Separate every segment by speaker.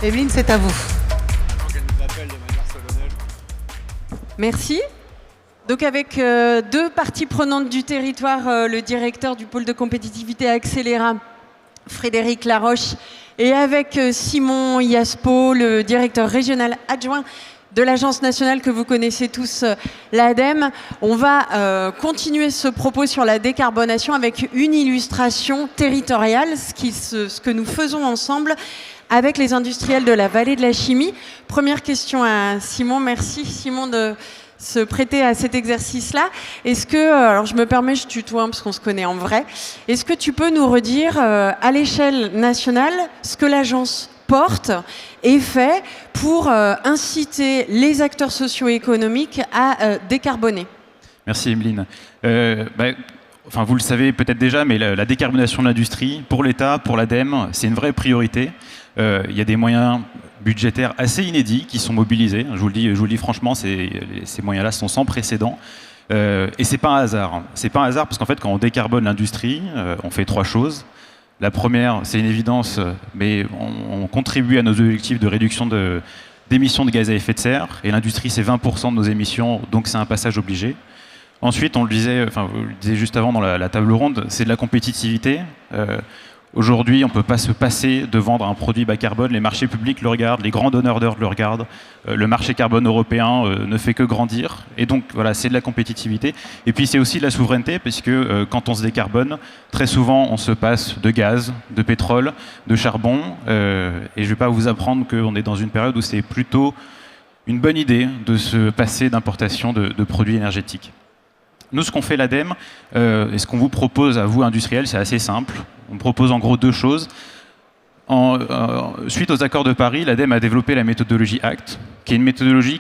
Speaker 1: Evelyne, c'est à vous. Merci. Donc avec deux parties prenantes du territoire, le directeur du pôle de compétitivité Accéléra, Frédéric Laroche, et avec Simon Yaspo, le directeur régional adjoint de l'agence nationale que vous connaissez tous, l'ADEME. On va continuer ce propos sur la décarbonation avec une illustration territoriale, ce que nous faisons ensemble avec les industriels de la vallée de la chimie. Première question à Simon. Merci Simon de se prêter à cet exercice-là. Est-ce que, alors je me permets, je tutoie parce qu'on se connaît en vrai, est-ce que tu peux nous redire à l'échelle nationale ce que l'agence porte et fait pour inciter les acteurs socio-économiques à décarboner?
Speaker 2: Merci Emeline. Enfin, vous le savez peut-être déjà, mais la décarbonation de l'industrie, pour l'État, pour l'ADEME, c'est une vraie priorité. Il y a des moyens budgétaires assez inédits qui sont mobilisés. Je vous le dis franchement, ces moyens-là sont sans précédent. Et c'est pas un hasard. C'est pas un hasard parce qu'en fait, quand on décarbone l'industrie, on fait trois choses. La première, c'est une évidence, mais on contribue à nos objectifs de réduction d'émissions de gaz à effet de serre. Et l'industrie, c'est 20% de nos émissions, donc c'est un passage obligé. Ensuite, on le disait, enfin, vous le disiez juste avant dans la table ronde, c'est de la compétitivité. Aujourd'hui, on ne peut pas se passer de vendre un produit bas carbone. Les marchés publics le regardent, les grands donneurs d'ordre le regardent. Le marché carbone européen ne fait que grandir. Et donc, voilà, c'est de la compétitivité. Et puis, c'est aussi de la souveraineté, parce que quand on se décarbone, très souvent, on se passe de gaz, de pétrole, de charbon. Et je ne vais pas vous apprendre qu'on est dans une période où c'est plutôt une bonne idée de se passer d'importation de produits énergétiques. Nous, ce qu'on fait l'ADEME, et ce qu'on vous propose à vous, industriels, c'est assez simple. On propose en gros deux choses. Suite aux accords de Paris, l'ADEME a développé la méthodologie ACT, qui est une méthodologie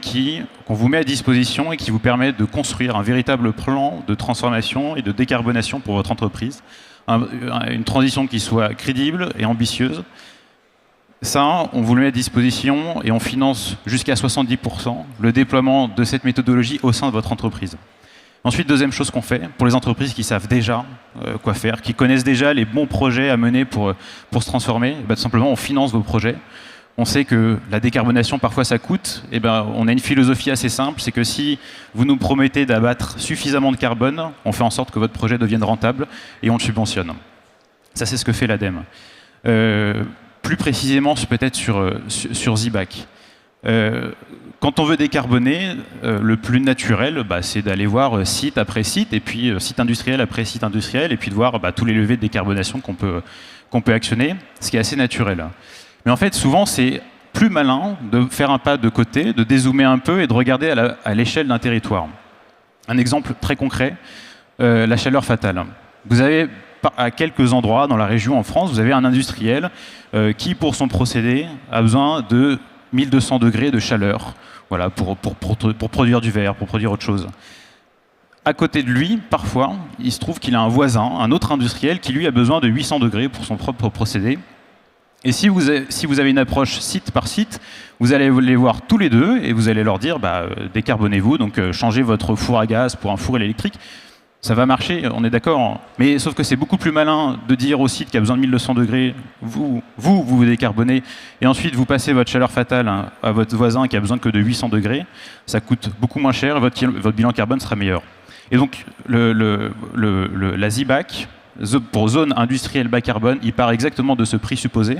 Speaker 2: qu'on vous met à disposition et qui vous permet de construire un véritable plan de transformation et de décarbonation pour votre entreprise. Une transition qui soit crédible et ambitieuse. Ça, on vous le met à disposition et on finance jusqu'à 70% le déploiement de cette méthodologie au sein de votre entreprise. Ensuite, deuxième chose qu'on fait, pour les entreprises qui savent déjà quoi faire, qui connaissent déjà les bons projets à mener pour se transformer, tout simplement on finance vos projets. On sait que la décarbonation, parfois ça coûte. On a une philosophie assez simple, c'est que si vous nous promettez d'abattre suffisamment de carbone, on fait en sorte que votre projet devienne rentable et on le subventionne. Ça, c'est ce que fait l'ADEME. Plus précisément, peut-être sur Zibac. Quand on veut décarboner, le plus naturel, c'est d'aller voir site après site, et puis site industriel après site industriel, et puis de voir tous les leviers de décarbonation qu'on peut actionner, ce qui est assez naturel. Mais en fait, souvent, c'est plus malin de faire un pas de côté, de dézoomer un peu et de regarder à l'échelle d'un territoire. Un exemple très concret, la chaleur fatale. Vous avez à quelques endroits dans la région en France, vous avez un industriel qui, pour son procédé, a besoin de 1200 degrés de chaleur, voilà, pour produire du verre, pour produire autre chose. À côté de lui, parfois, il se trouve qu'il a un voisin, un autre industriel, qui lui a besoin de 800 degrés pour son propre procédé. Et si vous avez une approche site par site, vous allez les voir tous les deux et vous allez leur dire décarbonez-vous, donc changez votre four à gaz pour un four électrique. Ça va marcher, on est d'accord. Mais sauf que c'est beaucoup plus malin de dire au site qui a besoin de 1200 degrés, vous décarbonez, et ensuite vous passez votre chaleur fatale à votre voisin qui a besoin que de 800 degrés. Ça coûte beaucoup moins cher et votre bilan carbone sera meilleur. Et donc, la ZIBAC, pour zone industrielle bas carbone, il part exactement de ce prix supposé.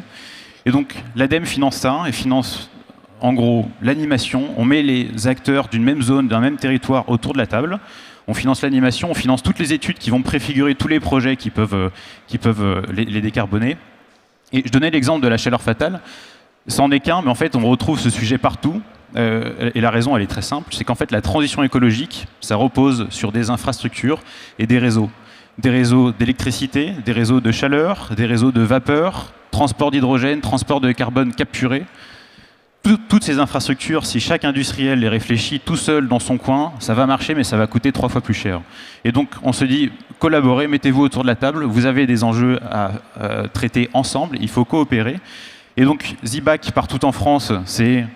Speaker 2: Et donc, l'ADEME finance ça et finance en gros l'animation. On met les acteurs d'une même zone, d'un même territoire autour de la table. On finance l'animation, on finance toutes les études qui vont préfigurer tous les projets qui peuvent les décarboner. Et je donnais l'exemple de la chaleur fatale. Ça en est qu'un, mais en fait, on retrouve ce sujet partout. Et la raison, elle est très simple. C'est qu'en fait, la transition écologique, ça repose sur des infrastructures et des réseaux. Des réseaux d'électricité, des réseaux de chaleur, des réseaux de vapeur, transport d'hydrogène, transport de carbone capturé. Toutes ces infrastructures, si chaque industriel les réfléchit tout seul dans son coin, ça va marcher, mais ça va coûter 3 fois plus cher. Et donc, on se dit, collaborez, mettez-vous autour de la table, vous avez des enjeux à traiter ensemble, il faut coopérer. Et donc, ZIBAC, partout en France, c'est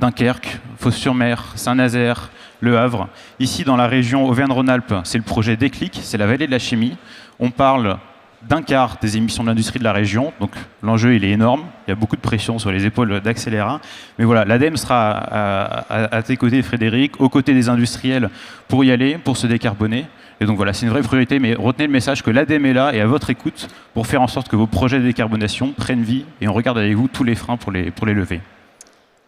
Speaker 2: Dunkerque, Fos-sur-Mer, Saint-Nazaire, Le Havre. Ici, dans la région Auvergne-Rhône-Alpes, c'est le projet Déclic, c'est la vallée de la chimie. On parle d'un quart des émissions de l'industrie de la région. Donc l'enjeu, il est énorme. Il y a beaucoup de pression sur les épaules d'Accélera. Mais voilà, l'ADEME sera à tes côtés, Frédéric, aux côtés des industriels pour y aller, pour se décarboner. Et donc voilà, c'est une vraie priorité, mais retenez le message que l'ADEME est là et à votre écoute pour faire en sorte que vos projets de décarbonation prennent vie et on regarde avec vous tous les freins pour les lever.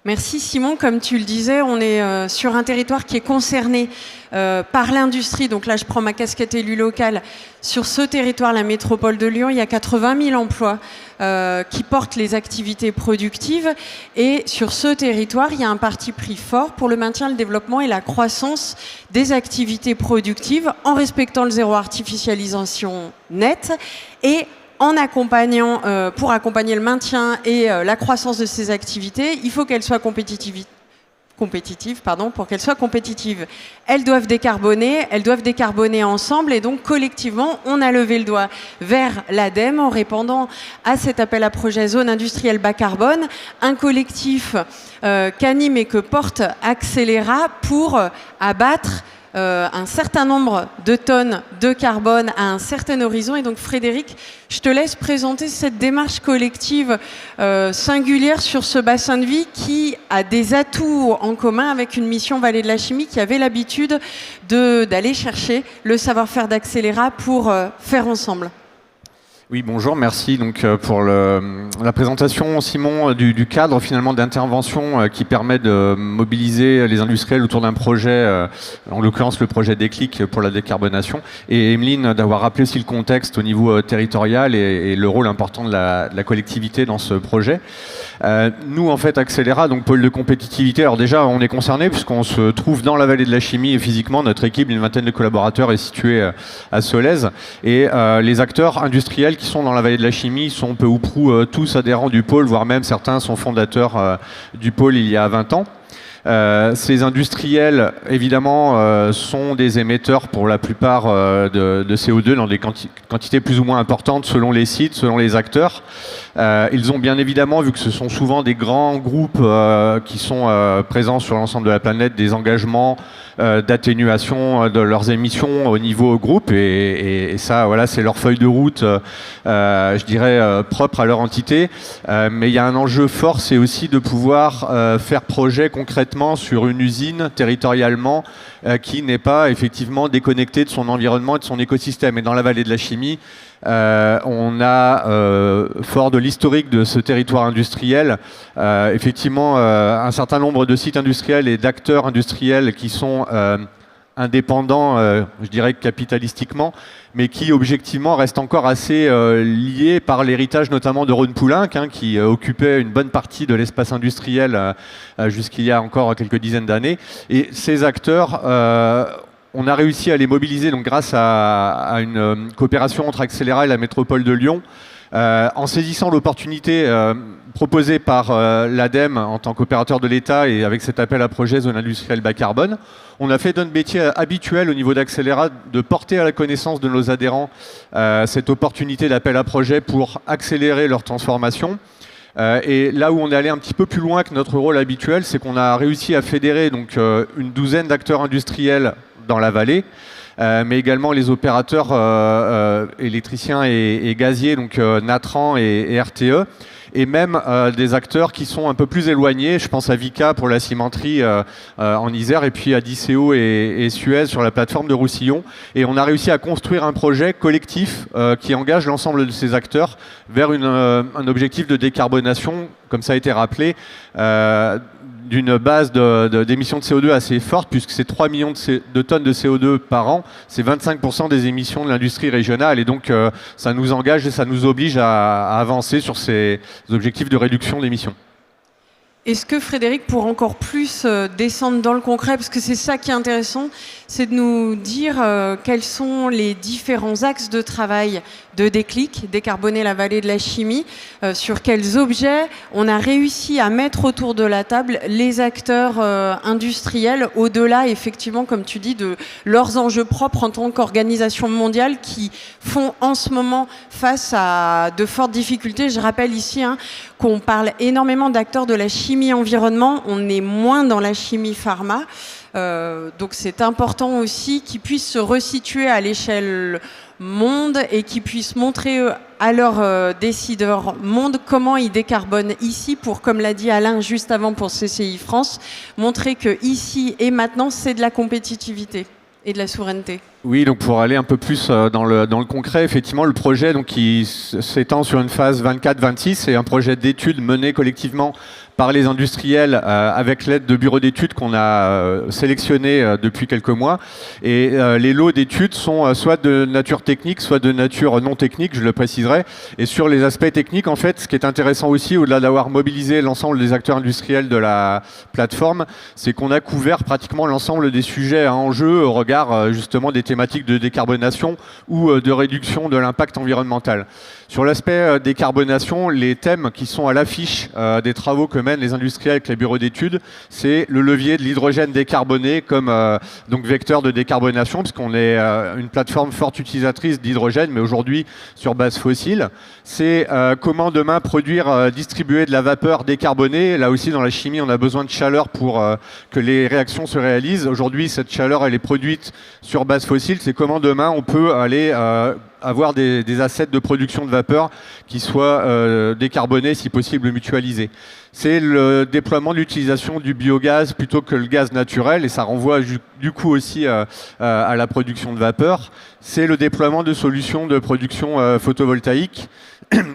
Speaker 1: Merci Simon. Comme tu le disais, on est sur un territoire qui est concerné par l'industrie. Donc là, je prends ma casquette élue locale. Sur ce territoire, la métropole de Lyon, il y a 80 000 emplois qui portent les activités productives. Et sur ce territoire, il y a un parti pris fort pour le maintien, le développement et la croissance des activités productives en respectant le zéro artificialisation nette et en accompagnant, pour accompagner le maintien et la croissance de ces activités, il faut qu'elles soient compétitives, pour qu'elles soient compétitives. Elles doivent décarboner ensemble et donc collectivement, on a levé le doigt vers l'ADEME en répondant à cet appel à projet zone industrielle bas carbone, un collectif qu'anime et que porte Accélera pour abattre un certain nombre de tonnes de carbone à un certain horizon. Et donc Frédéric, je te laisse présenter cette démarche collective singulière sur ce bassin de vie qui a des atouts en commun avec une mission Vallée de la Chimie qui avait l'habitude d'aller chercher le savoir-faire d'Accélera pour faire ensemble.
Speaker 3: Oui, bonjour, merci donc pour la présentation, Simon, du cadre finalement d'intervention qui permet de mobiliser les industriels autour d'un projet, en l'occurrence le projet Déclic pour la décarbonation, et Emeline d'avoir rappelé aussi le contexte au niveau territorial et le rôle important de la collectivité dans ce projet. Nous, en fait, Accélera, donc pôle de compétitivité, alors déjà, on est concerné puisqu'on se trouve dans la vallée de la chimie et physiquement, notre équipe, une vingtaine de collaborateurs, est située à Solèze, et les acteurs industriels qui sont dans la vallée de la chimie sont peu ou prou tous adhérents du pôle, voire même certains sont fondateurs du pôle il y a 20 ans. Ces industriels, évidemment, sont des émetteurs pour la plupart de CO2 dans des quantités plus ou moins importantes selon les sites, selon les acteurs. Ils ont bien évidemment, vu que ce sont souvent des grands groupes qui sont présents sur l'ensemble de la planète, des engagements d'atténuation de leurs émissions au niveau groupe, et ça, voilà, c'est leur feuille de route, je dirais, propre à leur entité. Mais il y a un enjeu fort, c'est aussi de pouvoir faire projet concrètement sur une usine territorialement qui n'est pas effectivement déconnectée de son environnement et de son écosystème. Et dans la vallée de la chimie, on a, fort de l'historique de ce territoire industriel, effectivement un certain nombre de sites industriels et d'acteurs industriels qui sont indépendants, je dirais capitalistiquement, mais qui objectivement restent encore assez liés par l'héritage notamment de Rhône-Poulenc, qui occupait une bonne partie de l'espace industriel jusqu'il y a encore quelques dizaines d'années. Et ces acteurs, on a réussi à les mobiliser donc, grâce à une coopération entre Accélera et la métropole de Lyon, en saisissant l'opportunité proposée par l'ADEME en tant qu'opérateur de l'État et avec cet appel à projet zone industrielle bas carbone. On a fait d'un métier habituel au niveau d'Accélera de porter à la connaissance de nos adhérents cette opportunité d'appel à projet pour accélérer leur transformation. Et là où on est allé un petit peu plus loin que notre rôle habituel, c'est qu'on a réussi à fédérer donc, une douzaine d'acteurs industriels dans la vallée, mais également les opérateurs électriciens et gaziers, donc Natran et RTE, et même des acteurs qui sont un peu plus éloignés. Je pense à Vicat pour la cimenterie en Isère, et puis à Diceo et Suez sur la plateforme de Roussillon. Et on a réussi à construire un projet collectif qui engage l'ensemble de ces acteurs vers un objectif de décarbonation, comme ça a été rappelé, d'une base d'émissions de CO2 assez forte, puisque c'est 3 millions de tonnes de CO2 par an, c'est 25% des émissions de l'industrie régionale, et donc ça nous engage et ça nous oblige à avancer sur ces objectifs de réduction d'émissions.
Speaker 1: Est-ce que Frédéric, pour encore plus descendre dans le concret, parce que c'est ça qui est intéressant, c'est de nous dire quels sont les différents axes de travail de Déclic, décarboner la vallée de la chimie, sur quels objets on a réussi à mettre autour de la table les acteurs industriels, au-delà, effectivement, comme tu dis, de leurs enjeux propres en tant qu'organisation mondiale qui font en ce moment face à de fortes difficultés. Je rappelle ici qu'on parle énormément d'acteurs de la chimie environnement, on est moins dans la chimie pharma. Donc c'est important aussi qu'ils puissent se resituer à l'échelle monde et qui puissent montrer à leurs décideurs monde comment ils décarbonent ici pour, comme l'a dit Alain juste avant pour CCI France, montrer que ici et maintenant, c'est de la compétitivité et de la souveraineté.
Speaker 3: Oui, donc pour aller un peu plus dans le concret, effectivement, le projet donc, qui s'étend sur une phase 24-26, c'est un projet d'études mené collectivement par les industriels avec l'aide de bureaux d'études qu'on a sélectionnés depuis quelques mois. Et les lots d'études sont soit de nature technique, soit de nature non technique, je le préciserai. Et sur les aspects techniques, en fait, ce qui est intéressant aussi, au-delà d'avoir mobilisé l'ensemble des acteurs industriels de la plateforme, c'est qu'on a couvert pratiquement l'ensemble des sujets à enjeu au regard justement des thématiques de décarbonation ou de réduction de l'impact environnemental. Sur l'aspect décarbonation, les thèmes qui sont à l'affiche des travaux que mènent les industriels avec les bureaux d'études, c'est le levier de l'hydrogène décarboné comme donc vecteur de décarbonation, puisqu'on est une plateforme forte utilisatrice d'hydrogène, mais aujourd'hui sur base fossile. C'est comment demain produire, distribuer de la vapeur décarbonée. Là aussi, dans la chimie, on a besoin de chaleur pour que les réactions se réalisent. Aujourd'hui, cette chaleur, elle est produite sur base fossile. C'est comment demain, on peut aller avoir des assets de production de vapeur qui soient décarbonés, si possible mutualisés. C'est le déploiement de l'utilisation du biogaz plutôt que le gaz naturel, et ça renvoie du coup aussi à la production de vapeur. C'est le déploiement de solutions de production photovoltaïque.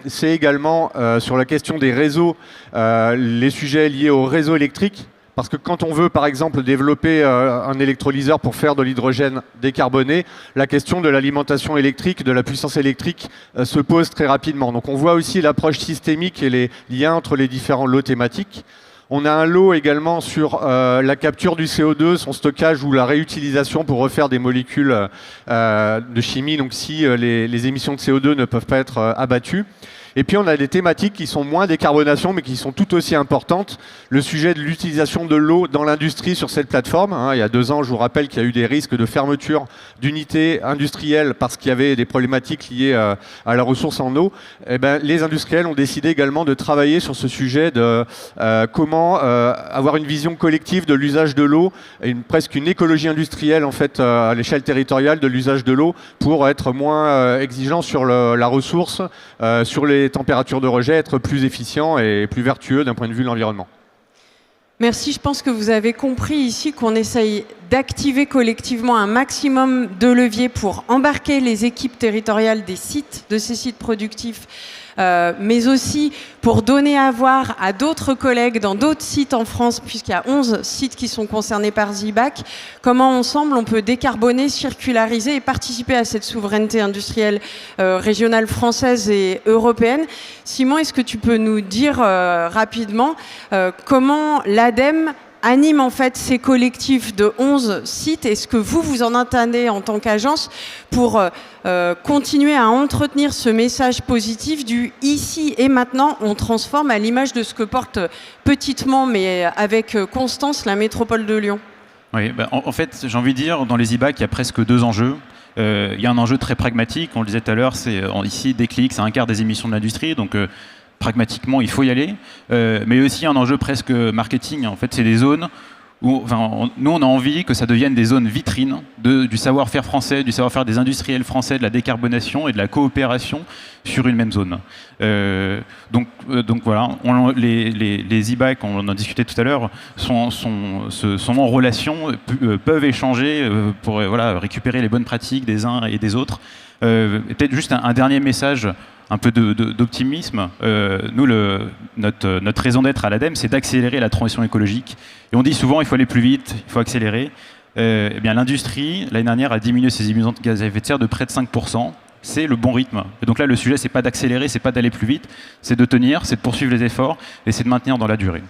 Speaker 3: C'est également sur la question des réseaux, les sujets liés au réseau électrique. Parce que quand on veut, par exemple, développer un électrolyseur pour faire de l'hydrogène décarboné, la question de l'alimentation électrique, de la puissance électrique se pose très rapidement. Donc on voit aussi l'approche systémique et les liens entre les différents lots thématiques. On a un lot également sur la capture du CO2, son stockage ou la réutilisation pour refaire des molécules de chimie, donc si les émissions de CO2 ne peuvent pas être abattues. Et puis on a des thématiques qui sont moins décarbonation, mais qui sont tout aussi importantes. Le sujet de l'utilisation de l'eau dans l'industrie sur cette plateforme. Il y a 2 ans, je vous rappelle qu'il y a eu des risques de fermeture d'unités industrielles parce qu'il y avait des problématiques liées à la ressource en eau. Eh ben, les industriels ont décidé également de travailler sur ce sujet de comment avoir une vision collective de l'usage de l'eau, presque une écologie industrielle en fait à l'échelle territoriale de l'usage de l'eau pour être moins exigeant sur la ressource, sur les températures de rejet, être plus efficient et plus vertueux d'un point de vue de l'environnement.
Speaker 1: Merci, je pense que vous avez compris ici qu'on essaye d'activer collectivement un maximum de leviers pour embarquer les équipes territoriales des sites, de ces sites productifs, mais aussi pour donner à voir à d'autres collègues dans d'autres sites en France, puisqu'il y a 11 sites qui sont concernés par ZIBAC, comment ensemble on peut décarboner, circulariser et participer à cette souveraineté industrielle régionale française et européenne. Simon, est-ce que tu peux nous dire rapidement comment l'ADEME anime en fait ces collectifs de 11 sites? Est-ce que vous en entendez en tant qu'agence pour continuer à entretenir ce message positif du ici et maintenant, on transforme à l'image de ce que porte petitement mais avec constance la métropole de Lyon?
Speaker 2: Oui, en fait, j'ai envie de dire, dans les ZIBAC, il y a presque 2 enjeux. Il y a un enjeu très pragmatique, on le disait tout à l'heure, c'est ici, Déclic, c'est 1/4 des émissions de l'industrie, donc pragmatiquement, il faut y aller, mais aussi un enjeu presque marketing. En fait, c'est des zones où, nous, on a envie que ça devienne des zones vitrines du savoir-faire français, du savoir-faire des industriels français, de la décarbonation et de la coopération sur une même zone. Donc voilà, les ZIBAC, on en a discuté tout à l'heure, sont en relation, peuvent échanger pour récupérer les bonnes pratiques des uns et des autres. Peut-être juste un dernier message, un peu d'optimisme. Nous, notre raison d'être à l'ADEME, c'est d'accélérer la transition écologique. Et on dit souvent, il faut aller plus vite, il faut accélérer. Eh bien, l'industrie, l'année dernière, a diminué ses émissions de gaz à effet de serre de près de 5%. C'est le bon rythme. Et donc là, le sujet, c'est pas d'accélérer, c'est pas d'aller plus vite, c'est de tenir, c'est de poursuivre les efforts et c'est de maintenir dans la durée.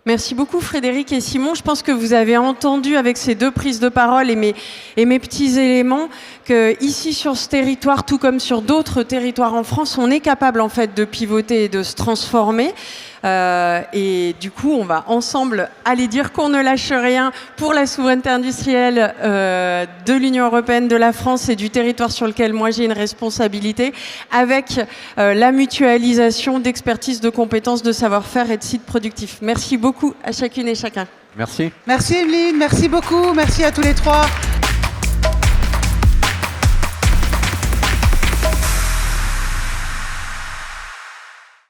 Speaker 1: Merci beaucoup Frédéric et Simon. Je pense que vous avez entendu avec ces 2 prises de parole et mes petits éléments que ici sur ce territoire, tout comme sur d'autres territoires en France, on est capable en fait de pivoter et de se transformer. Et du coup, on va ensemble aller dire qu'on ne lâche rien pour la souveraineté industrielle de l'Union européenne, de la France et du territoire sur lequel moi j'ai une responsabilité, avec la mutualisation d'expertise, de compétences, de savoir-faire et de sites productifs. Merci beaucoup à chacune et chacun.
Speaker 3: Merci.
Speaker 4: Merci Evelyne, merci beaucoup, merci à tous les 3.